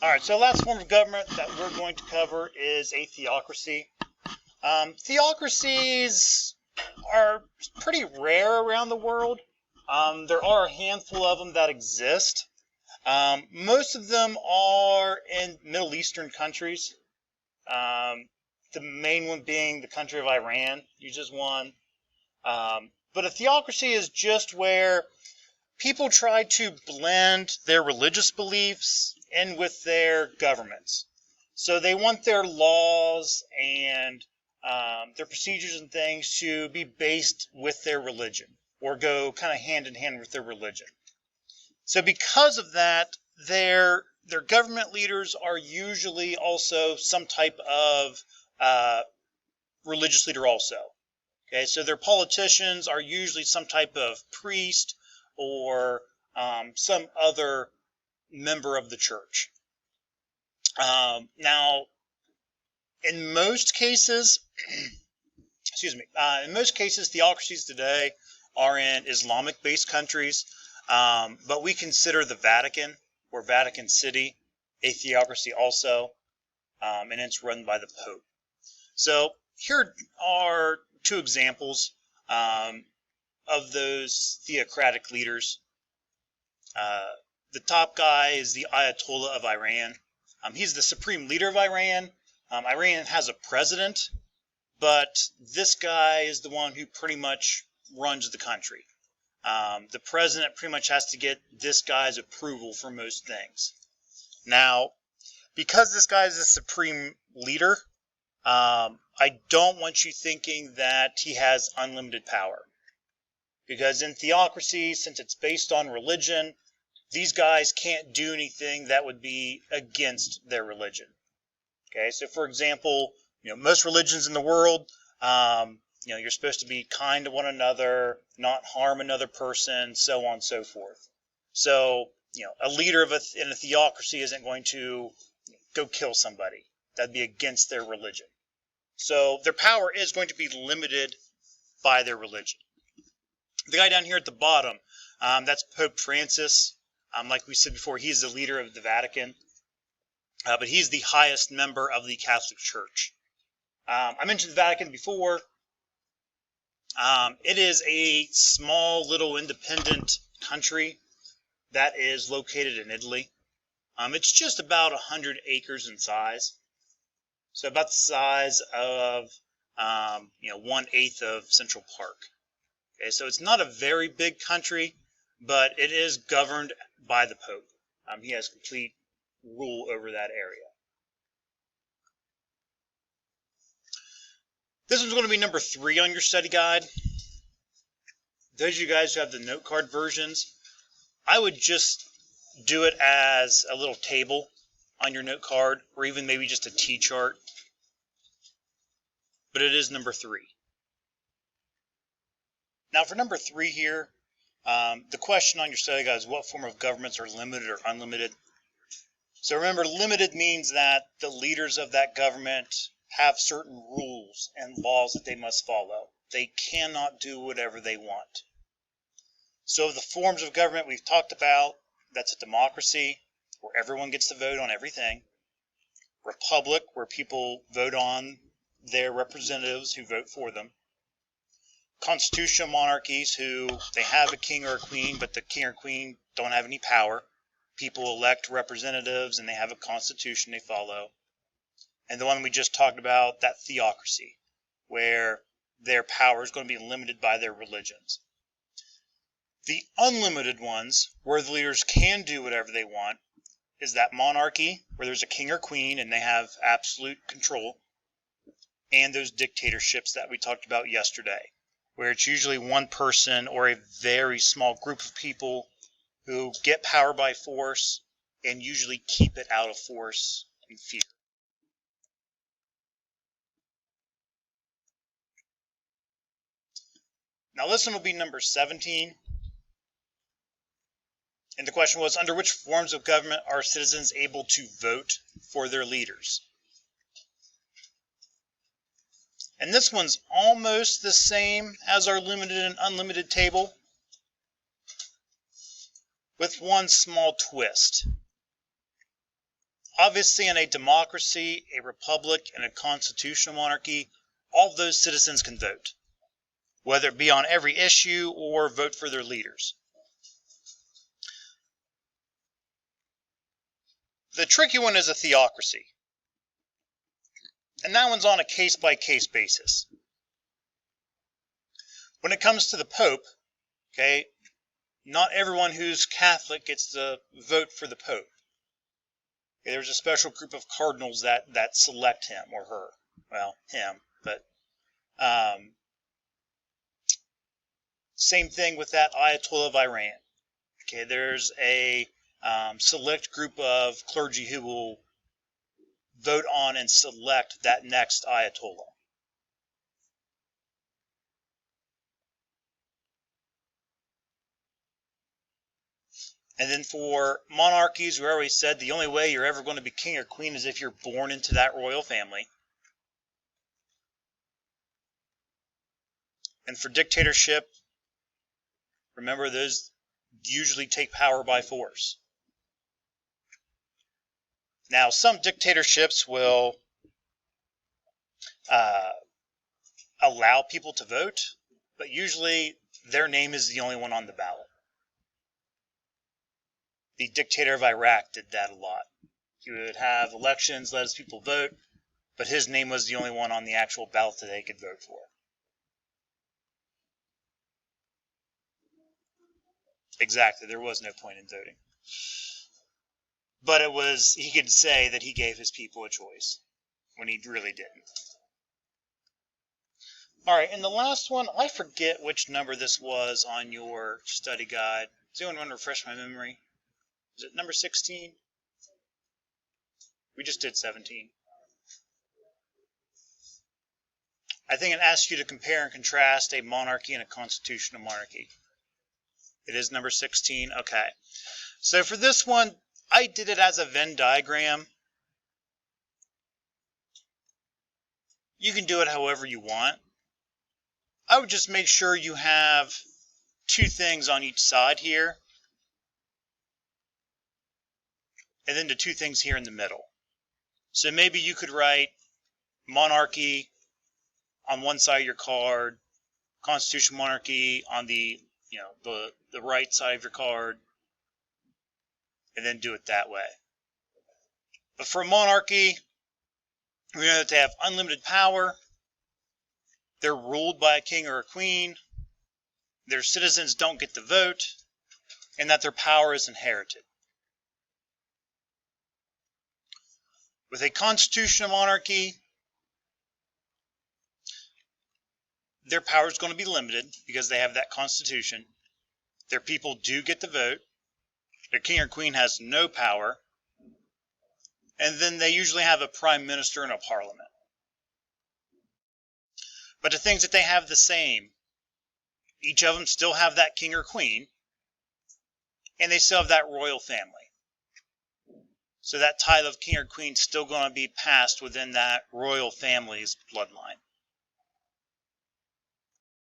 All right, so the last form of government that we're going to cover is a theocracy. Theocracies are pretty rare around the world. There are a handful of them that exist. Most of them are in Middle Eastern countries. The main one being the country of Iran, uses one. But a theocracy is just where people try to blend their religious beliefs in with their governments. So they want their laws and their procedures and things to be based with their religion, or go kind of hand in hand with their religion. So because of that, their government leaders are usually also some type of religious leader also. Okay, so their politicians are usually some type of priest or some other member of the church. Now, in most cases, theocracies today are in Islamic-based countries, but we consider the Vatican or Vatican City a theocracy also, and it's run by the Pope. So here are two examples of those theocratic leaders. The top guy is the Ayatollah of Iran. He's the supreme leader of Iran. Iran has a president, but this guy is the one who pretty much runs the country. The president pretty much has to get this guy's approval for most things. Now, because this guy is the supreme leader, I don't want you thinking that he has unlimited power. Because in theocracy, since it's based on religion, these guys can't do anything that would be against their religion. Okay, so for example, most religions in the world, you're supposed to be kind to one another, not harm another person, so on and so forth. So, a leader in a theocracy isn't going to go kill somebody. That'd be against their religion. So their power is going to be limited by their religion. The guy down here at the bottom, that's Pope Francis. Like we said before, he's the leader of the Vatican, but he's the highest member of the Catholic Church. I mentioned the Vatican before. It is a small little independent country that is located in Italy. It's just about 100 acres in size. So about the size of 1/8 of Central Park. Okay, so it's not a very big country, but it is governed by the Pope. He has complete rule over that area. This one's going to be number 3 on your study guide. Those of you guys who have the note card versions, I would just do it as a little table on your note card, or even maybe just a T-chart. But it is number 3. Now for number 3 here, the question on your study guide is what form of governments are limited or unlimited? So remember, limited means that the leaders of that government have certain rules and laws that they must follow. They cannot do whatever they want. So the forms of government we've talked about, that's a democracy, where everyone gets to vote on everything. Republic, where people vote on their representatives who vote for them. Constitutional monarchies, who they have a king or a queen, but the king or queen don't have any power. People elect representatives and they have a constitution they follow. And the one we just talked about, that theocracy, where their power is going to be limited by their religions. The unlimited ones, where the leaders can do whatever they want, is that monarchy, where there's a king or queen and they have absolute control, and those dictatorships that we talked about yesterday, where it's usually one person or a very small group of people who get power by force and usually keep it out of force and fear. Now this one will be number 17. And the question was, under which forms of government are citizens able to vote for their leaders? And this one's almost the same as our limited and unlimited table, with one small twist. Obviously, in a democracy, a republic, and a constitutional monarchy, all of those citizens can vote, whether it be on every issue or vote for their leaders. The tricky one is a theocracy, and that one's on a case-by-case basis. When it comes to the Pope, okay, not everyone who's Catholic gets to vote for the Pope. Okay, there's a special group of cardinals that select him or her. Well, him, but same thing with that Ayatollah of Iran. Okay, there's a select group of clergy who will vote on and select that next Ayatollah. And then for monarchies, we already said the only way you're ever going to be king or queen is if you're born into that royal family. And for dictatorship, remember those usually take power by force. Now, some dictatorships will allow people to vote, but usually their name is the only one on the ballot. The dictator of Iraq did that a lot. He would have elections, let his people vote, but his name was the only one on the actual ballot that they could vote for. Exactly, there was no point in voting. But he could say that he gave his people a choice, when he really didn't. Alright, and the last one, I forget which number this was on your study guide. Does anyone want to refresh my memory? Is it number 16? We just did 17. I think it asks you to compare and contrast a monarchy and a constitutional monarchy. It is number 16? Okay. So for this one, I did it as a Venn diagram. You can do it however you want. I would just make sure you have two things on each side here, and then the two things here in the middle. So maybe you could write monarchy on one side of your card, constitutional monarchy on the right side of your card, and then do it that way. But for a monarchy, we know that they have unlimited power, they're ruled by a king or a queen, their citizens don't get to vote, and that their power is inherited. With a constitutional monarchy, their power is going to be limited because they have that constitution. Their people do get to vote. Their king or queen has no power. And then they usually have a prime minister and a parliament. But the things that they have the same, each of them still have that king or queen, and they still have that royal family. So that title of king or queen is still going to be passed within that royal family's bloodline.